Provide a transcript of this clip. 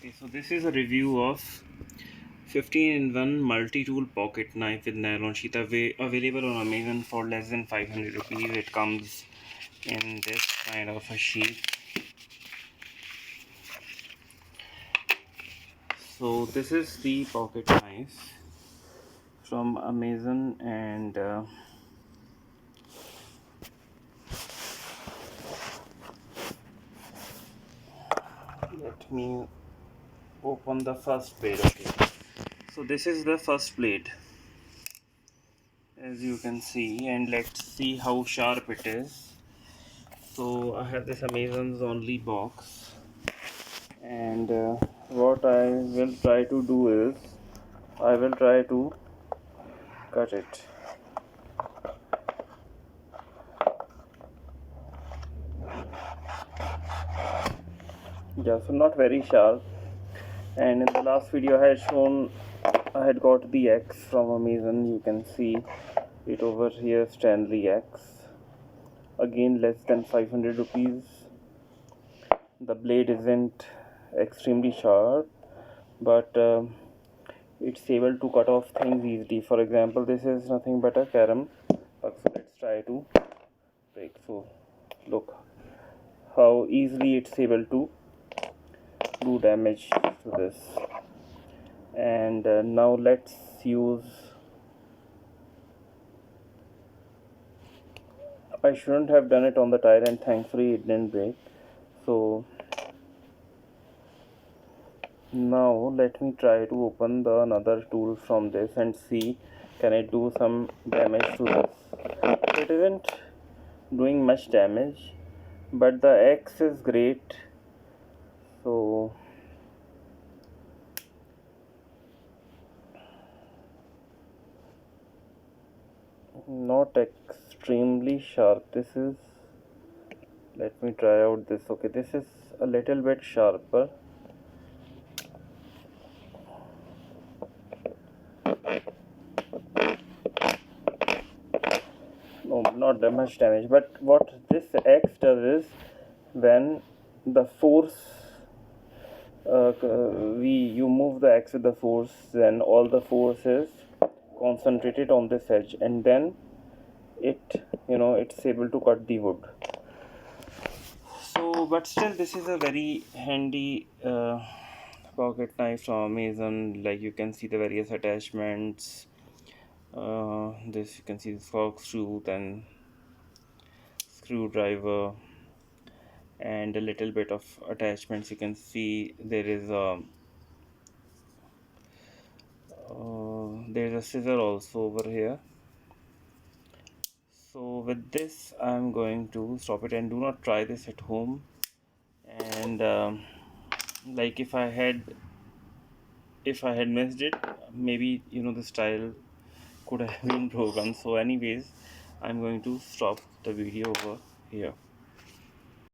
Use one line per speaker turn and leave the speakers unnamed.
Okay, so this is a review of 15-in-1 multi-tool pocket knife with nylon sheath available on Amazon for less than 500 rupees. It comes in this kind of a sheath. So this is the pocket knife from Amazon, and let me open the first blade. Okay, so this is the first blade, as you can see, and let's see how sharp it is. So I have this Amazon's only box, and what I will try to do is I will try to cut it. Yeah, so not very sharp. And in the last video I had shown I had got the X from Amazon. You can see it over here, Stanley X, again less than 500 rupees. The blade isn't extremely sharp, but it's able to cut off things easily. For example, this is nothing but a carom. So let's try to break. So look how easily it's able to do damage to this. And now let's use, I shouldn't have done it on the tire, and thankfully it didn't break. So now let me try to open the another tool from this and see can it do some damage to this. It isn't doing much damage, but the X is great. So not extremely sharp. This is, let me try out this. Okay, this is a little bit sharper. No, not that much damage, but what this X does is when the force you move the X with the force, then all the force is concentrated on this edge, and then it's able to cut the wood. So but still this is a very handy pocket knife from Amazon. Like, you can see the various attachments. This, you can see the corkscrew, then screwdriver, and a little bit of attachments. You can see there's a scissor also over here. So with this I'm going to stop it, and do not try this at home. And like, if I had missed it, maybe the style could have been broken. So anyways, I'm going to stop the video over here.